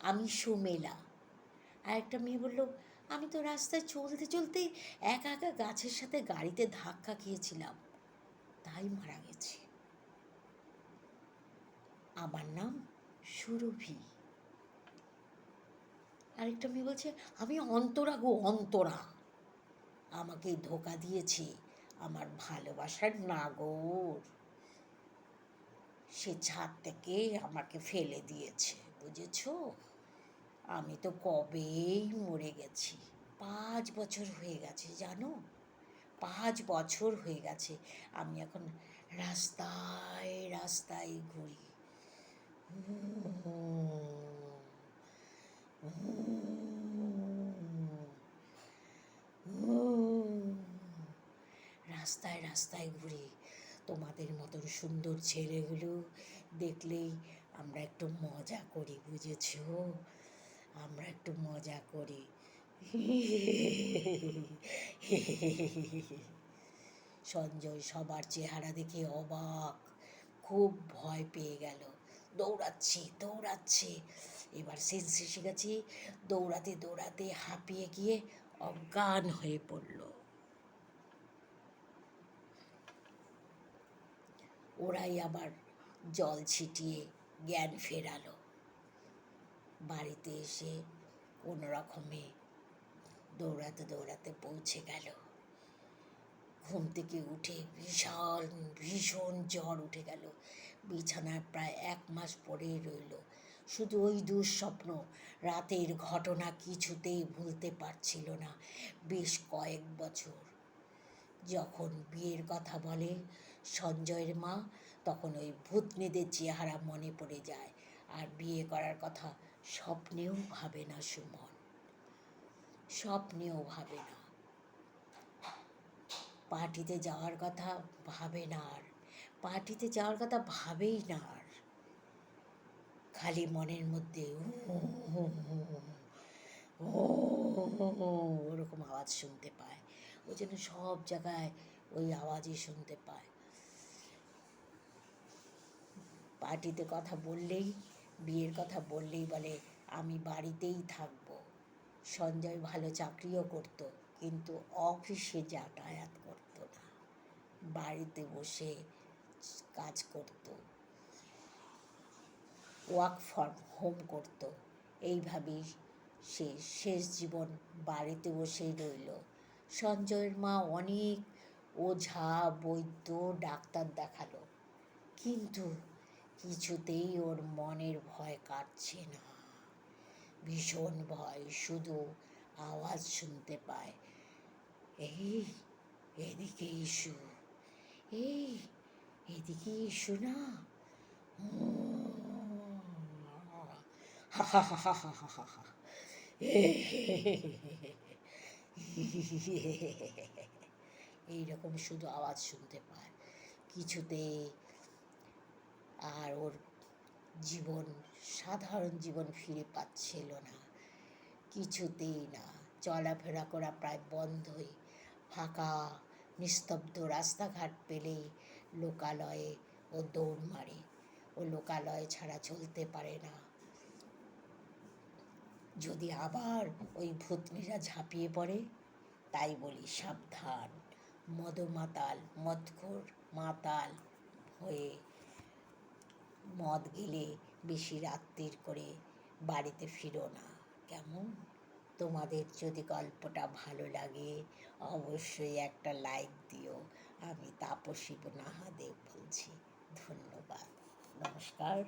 আমি সুমেলা। আর একটা মেয়ে বলল, আমি তো রাস্তায় চলতে চলতে একা একা গাছের সাথে গাড়িতে ধাক্কা খেয়েছিলাম, তাই মারা গেছি। আমার নাম সুরভি। আরেকটা মেয়ে বলছে, আমি অন্তরা গো, অন্তরা। আমাকে ধোঁকা দিয়েছে আমার ভালোবাসার নাগর। সে ছাদ থেকে আমাকে ফেলে দিয়েছে, বুঝেছো? আমি তো কবেই মরে গেছি। 5 বছর হয়ে গেছে, জানো? 5 বছর হয়ে গেছে। আমি এখন রাস্তায় রাস্তায় ঘুরি। রাস্তায় রাস্তায় ঘুরি। তোমাদের মতন সুন্দর ছেলেগুলো দেখলেই আমরা একটু মজা করি, বুঝেছো? আমরা একটু মজা করি। সঞ্জয় সবার চেহারা দেখে অবাক, খুব ভয় পেয়ে গেল। দৌড়াচ্ছে। এবার সেন্স এসে গেছে। দৌড়াতে দৌড়াতে হাঁপিয়ে গিয়ে অজ্ঞান হয়ে পড়ল। ওরাই আবার জল ছিটিয়ে জ্ঞান ফেরালো। বাড়িতে এসে কোনো রকমে দৌড়াতে দৌড়াতে পৌঁছে গেল। ঘুম থেকে উঠে ভীষণ জ্বর উঠে গেল। বিছানায় প্রায় 1 মাস পড়েই রইল। শুধু ওই দুঃস্বপ্ন, রাতের ঘটনা কিছুতেই ভুলতে পারছিল না বেশ কয়েক বছর। যখন বিয়ের কথা বলে সঞ্জয়ের মা, তখন ওই ভূতনিদের চেহারা মনে পড়ে যায়। আর বিয়ে করার কথা স্বপ্নেও ভাবে না সুমন, স্বপ্নেও ভাবে না। পার্টিতে যাওয়ার কথা ভাবে না আর, পার্টিতে যাওয়ার কথা ভাবেই না আর। খালি মনের মধ্যে ওরকম আওয়াজ শুনতে পায়। ওই জন্য সব জায়গায় ওই আওয়াজই শুনতে পায়। পার্টিতে কথা বললেই, বিয়ের কথা বললেই বলে আমি বাড়িতেই থাকবো। সঞ্জয় ভালো চাকরিও করতো, কিন্তু অফিসে যাতায়াত করতো না, বাড়িতে বসে কাজ করতো, ওয়ার্ক ফ্রম হোম করতো। এইভাবেই সে শেষ জীবন বাড়িতে বসেই রইল। সঞ্জয়ের মা অনেক ওঝা, বৈদ্য, ডাক্তার দেখালো, কিন্তু কিছুতেই ওর মনের ভয় কাটছে না। ভীষণ ভয়, শুধু আওয়াজ শুনতে পায়, এই এদিকে এসো, এই এদিকে এসো না। এইরকম শুধু আওয়াজ শুনতে পায়, কিছুতে। আর ওর জীবন, সাধারণ জীবন ফিরে পাচ্ছিল না, কিছুতেই না। চলাফেরা করা প্রায় বন্ধই। ফাঁকা নিস্তব্ধ রাস্তাঘাট পেলেই লোকালয়ে ও দৌড় মারে। ও লোকালয় ছাড়া চলতে পারে না। যদি আবার ওই ভূতনিরা ঝাঁপিয়ে পড়ে, তাই বলি সাবধান। মদখোর মাতাল হয়ে মদ গেলে বেশি রাত্তির করে বাড়িতে ফিরো না, কেমন? তোমাদের যদি গল্পটা ভালো লাগে অবশ্যই একটা লাইক দিও। আমি তাপসী নাহাদেব বলছি। ধন্যবাদ, নমস্কার।